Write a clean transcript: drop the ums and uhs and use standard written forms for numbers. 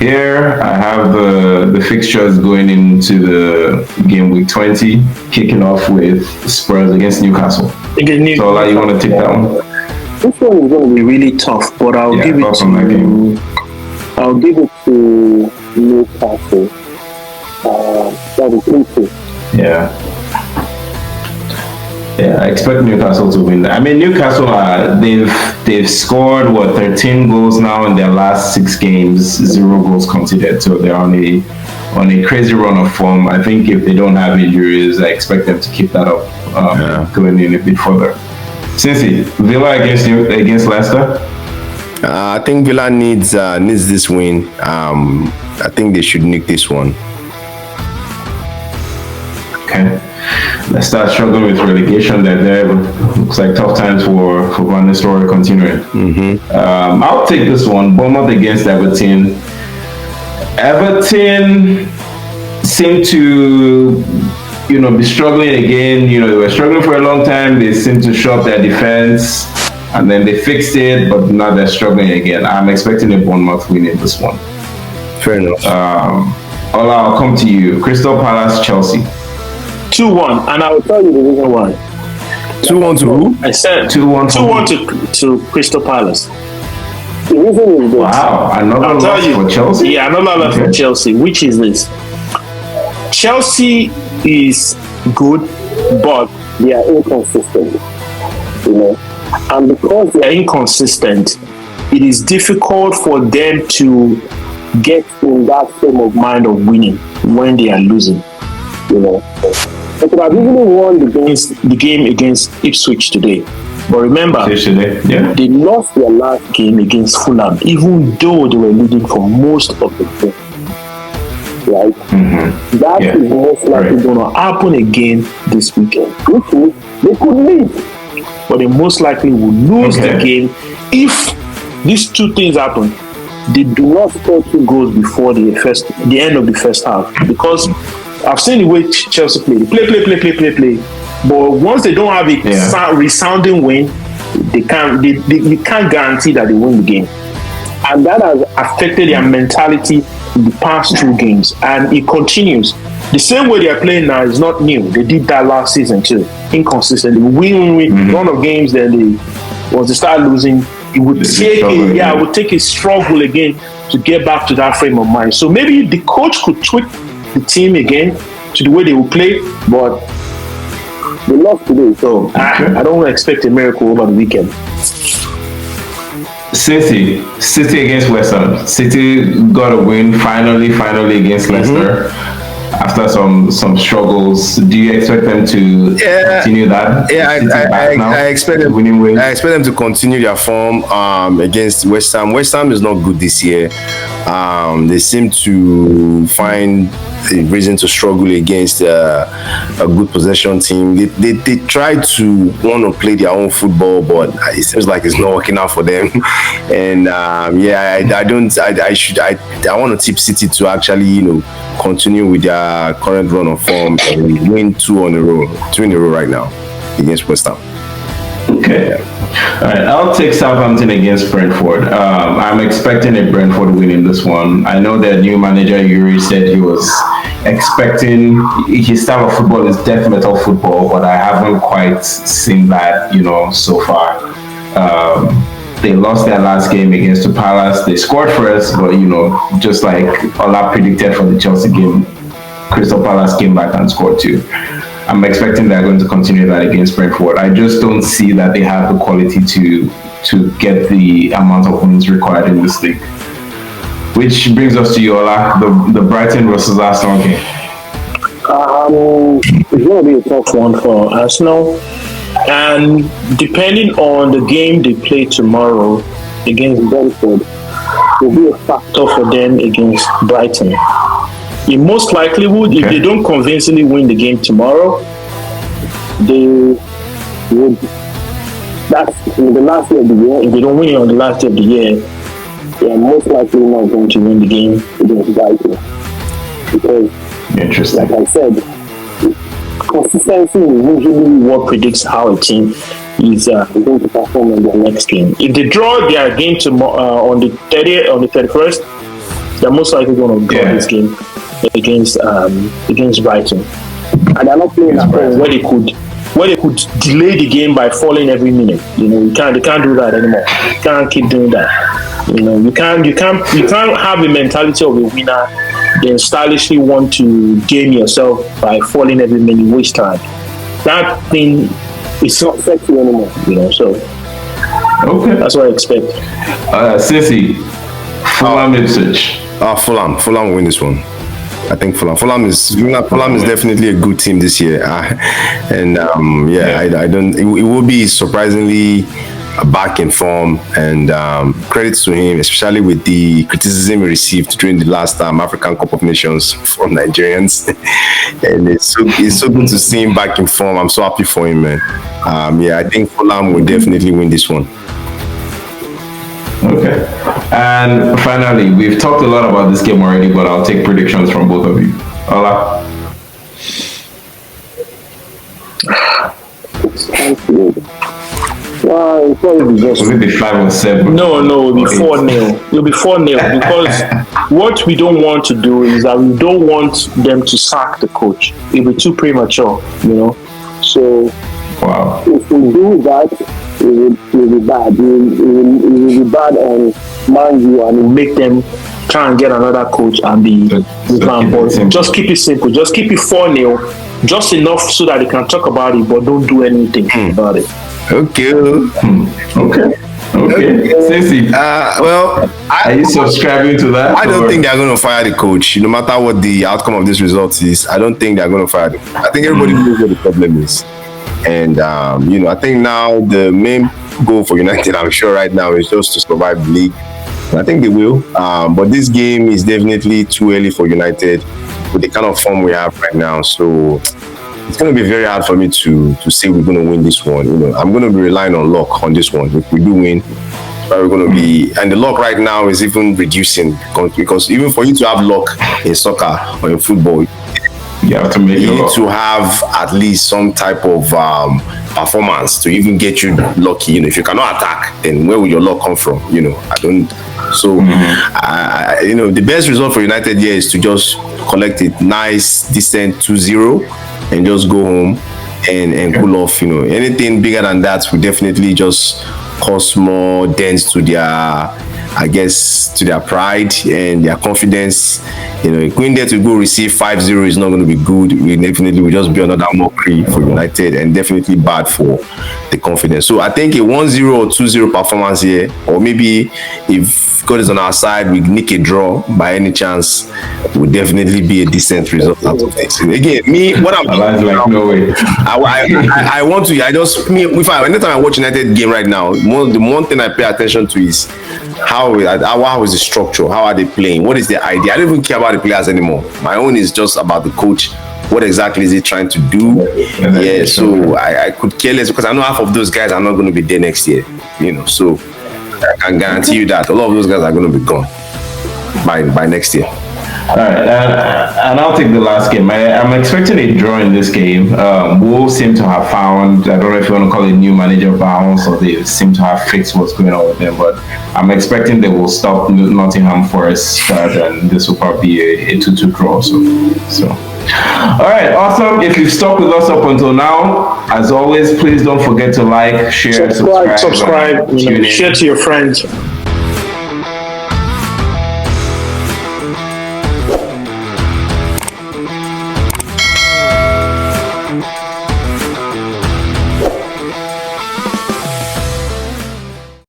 Here I have the fixtures going into the game week 20, kicking off with Spurs against Newcastle. So, you want to take that one? This one is going to be really tough, but I'll give it to Newcastle. That is easy. Yeah, I expect Newcastle to win. I mean, Newcastle they've scored 13 goals now in their last 6 games, 0 goals conceded. So they're on a crazy run of form. I think if they don't have injuries, I expect them to keep that up, going in a bit further. Cincy, Villa against Leicester. I think Villa needs this win. I think they should nick this one. Okay. Let's start struggling with relegation. There looks like tough times for Van Nistelrooy continuing. I'll take this one. Bournemouth against Everton. Everton seem to, be struggling again. They were struggling for a long time. They seem to shore up their defense, and then they fixed it, but now they're struggling again. I'm expecting a Bournemouth win in this one. Fair enough. Ola, I'll come to you. Crystal Palace, Chelsea. 2-1, and I will tell you the reason why. 2-1 to who? I said 2-1 to Crystal Palace. The reason is this. Wow, another loss for Chelsea? Yeah, another loss for Chelsea. Which is this? Chelsea is good, but they are inconsistent. And because they are inconsistent, it is difficult for them to get in that frame of mind of winning when they are losing. They could have easily won the game against Ipswich today. But remember, they lost their last game against Fulham, even though they were leading for most of the game. Right? That is most likely going to happen again this weekend. Which means they could lead, but they most likely will lose the game if these two things happen. They do not score 2 goals before the end of the first half, because I've seen the way Chelsea play. They play. But once they don't have a resounding win, you can't guarantee that they win the game. And that has affected their mentality in the past 2 games. And it continues. The same way they are playing now is not new. They did that last season too. Inconsistent. They win run of games, then once they start losing, it would take a struggle again to get back to that frame of mind. So maybe the coach could tweak the team again to the way they will play, but they lost today, so I don't expect a miracle over the weekend. City against West Ham. City got a win finally against Leicester after some struggles. Do you expect them to continue that? Yeah, I expect them winning win. I expect them to continue their form against West Ham. West Ham is not good this year. They seem to find a reason to struggle against a good possession team. They try to want to play their own football, but it seems like it's not working out for them. And I want to tip City to actually continue with their current run of form and win 2 in a row right now against West Ham. Okay. All right, I'll take Southampton against Brentford. I'm expecting a Brentford win in this one. I know that new manager Yuri said he was expecting his style of football is death metal football, but I haven't quite seen that, so far. They lost their last game against the Palace. They scored first, but just like Ola predicted for the Chelsea game, Crystal Palace came back and scored 2. I'm expecting they're going to continue that against Brentford. I just don't see that they have the quality to get the amount of wins required in this league. Which brings us to you, Ola, the Brighton versus Arsenal game. It's going to be a tough one for Arsenal. And depending on the game they play tomorrow against Brentford, will be a factor for them against Brighton. It most likely would, if they don't convincingly win the game tomorrow, they would. That's in the last day of the year. If they don't win on the last day of the year, they are most likely not going to win the game against Brighton. Because, like I said, consistency is usually what predicts how a team is going to perform in their next game. If they draw their game on the 30th, on the 31st, They're most likely going to draw this game against Brighton, and they're not playing at home where they could delay the game by falling every minute. They can't do that anymore. You can't keep doing that. You can't have a mentality of a winner, then stylishly want to game yourself by falling every minute, waste time. That thing is not sexy anymore. So okay, that's what I expect. Sissy, Fulham Ipswich. Fulham will win this one. I think Fulham is definitely a good team this year, and I don't. It will be surprisingly back in form, and credits to him, especially with the criticism he received during the last African Cup of Nations from Nigerians, and it's so good to see him back in form. I'm so happy for him, man. I think Fulham will definitely win this one. Okay. And finally, we've talked a lot about this game already, but I'll take predictions from both of you. Ola? Wow, will it be 5 or 7? No, it'll be 4-0. It'll be 4-0 because what we don't want to do is that we don't want them to sack the coach. It'll be too premature, So, wow. If we do that, it will be bad. It will be bad on Man U, and it will make them try and get another coach and be just keep it simple. Just keep it 4-0, just enough so that they can talk about it, but don't do anything about it. Okay. Okay. Sissy, are you subscribing to that? I don't think they're going to fire the coach. No matter what the outcome of this result is, I don't think they're going to fire the coach. I think everybody knows what the problem is. And, I think now the main goal for United, I'm sure right now, is just to survive the league. And I think they will. But this game is definitely too early for United with the kind of form we have right now. So it's going to be very hard for me to say we're going to win this one. I'm going to be relying on luck on this one. If we do win, we're going to be, and the luck right now is even reducing because even for you to have luck in soccer or in football, you have to make you need to have at least some type of performance to even get you lucky. If you cannot attack, then where will your luck come from? I don't. So, the best result for United here is to just collect a nice, decent 2-0 and just go home and cool off. Anything bigger than that will definitely just cause more dents to their, to their pride and their confidence. Going there to go receive 5-0 is not going to be good. We definitely will just be another mockery for United and definitely bad for the confidence. So I think a 1-0 or 2-0 performance here, or maybe if God is on our side, we nick a draw by any chance, would definitely be a decent result out of this. Again, what I'm like, no way. I want to. Anytime I watch United game right now, the one thing I pay attention to is how is the structure? How are they playing? What is the idea? I don't even care about the players anymore. My own is just about the coach. What exactly is he trying to do? So I could care less because I know half of those guys are not going to be there next year. So I can guarantee you that a lot of those guys are going to be gone by next year. All right, and I'll take the last game. I'm expecting a draw in this game. Wolves seem to have found, I don't know if you want to call it new manager bounce, or they seem to have fixed what's going on with them, but I'm expecting they will stop Nottingham Forest, and this will probably be a 2-2 draw. So. All right, awesome. If you've stuck with us up until now, as always, please don't forget to like, share, subscribe, share to your friends.